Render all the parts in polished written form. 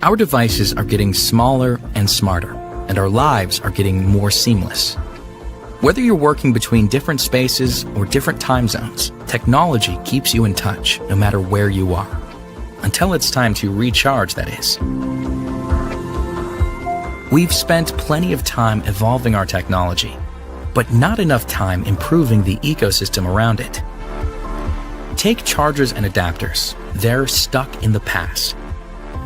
Our devices are getting smaller and smarter, and our lives are getting more seamless. Whether you're working between different spaces or different time zones, technology keeps you in touch no matter where you are. Until it's time to recharge, that is. We've spent plenty of time evolving our technology, but not enough time improving the ecosystem around it. Take chargers and adapters. They're stuck in the past.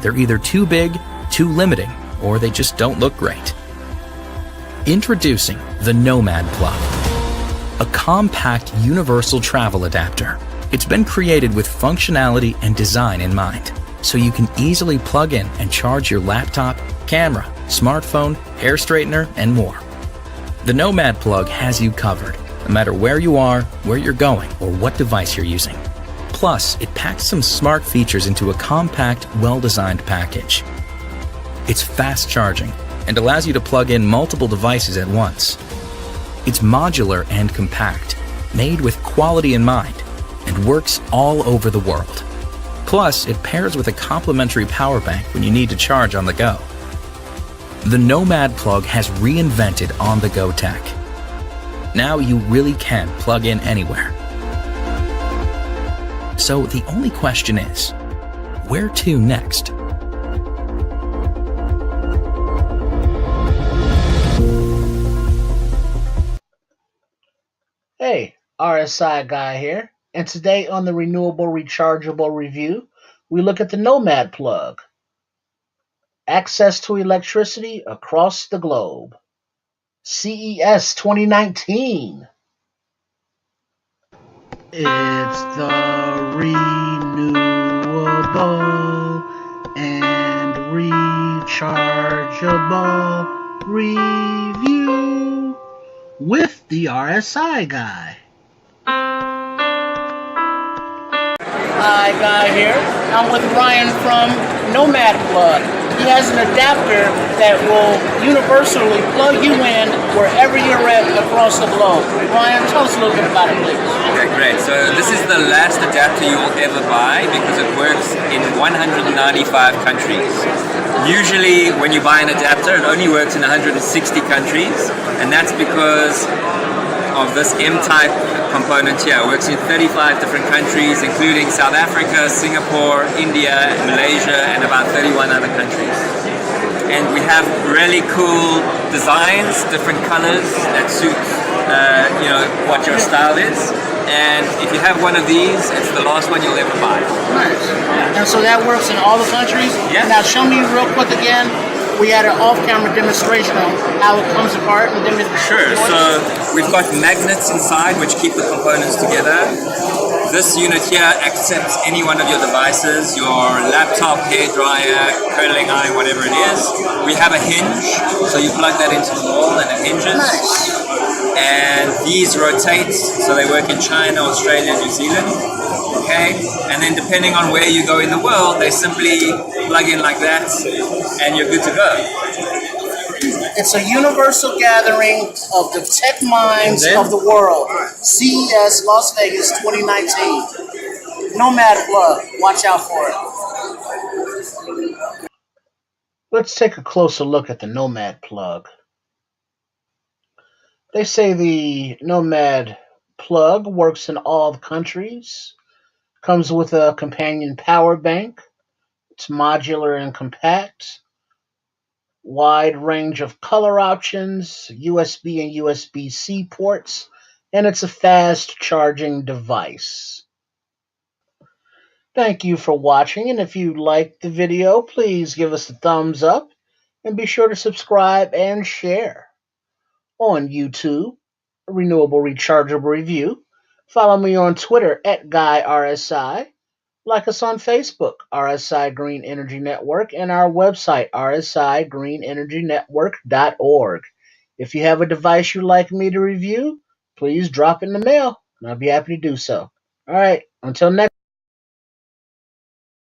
They're either too big, too limiting, or they just don't look great. Introducing the NomadPlug, a compact universal travel adapter. It's been created with functionality and design in mind, so you can easily plug in and charge your laptop, camera, smartphone, hair straightener, and more. The NomadPlug has you covered, no matter where you are, where you're going, or what device you're using. Plus, it packs some smart features into a compact, well-designed package. It's fast charging and allows you to plug in multiple devices at once. It's modular and compact, made with quality in mind, and works all over the world. Plus, it pairs with a complimentary power bank when you need to charge on the go. The NomadPlug has reinvented on-the-go tech. Now you really can plug in anywhere. So the only question is, where to next? Hey, RSI Guy here, and today on the Renewable Rechargeable Review, we look at the NomadPlug. Access to electricity across the globe. CES 2019. It's the renewable and rechargeable review with the RSI Guy. Hi, Guy here. I'm with Ryan from NomadPlug. He has an adapter that will universally plug you in wherever you're at across the globe. Ryan, tell us a little bit about it, please. Okay, great. So this is the last adapter you will ever buy because it works in 195 countries. Usually when you buy an adapter, it only works in 160 countries, and that's because of this M-type component here. It works in 35 different countries, including South Africa, Singapore, India, Malaysia, and about 31 other countries. And we have really cool designs, different colors that suit what your style is. And if you have one of these, it's the last one you'll ever buy. Nice. And so that works in all the countries? Yeah. Now show me real quick again. We had an off-camera demonstration of how it comes apart. Sure. So we've got magnets inside which keep the components together. This unit here accepts any one of your devices, your laptop, hairdryer, curling iron, whatever it is. We have a hinge, so you plug that into the wall and it hinges. Nice. And these rotate, so they work in China, Australia, New Zealand. Okay, and then depending on where you go in the world, they simply plug in like that, and you're good to go. It's a universal gathering of the tech minds of the world. CES Las Vegas 2019. NomadPlug. Watch out for it. Let's take a closer look at the NomadPlug. They say the NomadPlug works in all countries. Comes with a companion power bank. It's modular and compact. Wide range of color options, USB and USB-C ports, and it's a fast charging device. Thank you for watching, and if you liked the video, please give us a thumbs up and be sure to subscribe and share. On YouTube, Renewable Rechargeable Review. Follow me on Twitter at GuyRSI. Like us on Facebook, RSI Green Energy Network, and our website, rsigreenenergynetwork.org. If you have a device you'd like me to review, please drop it in the mail, and I'll be happy to do so. All right, until next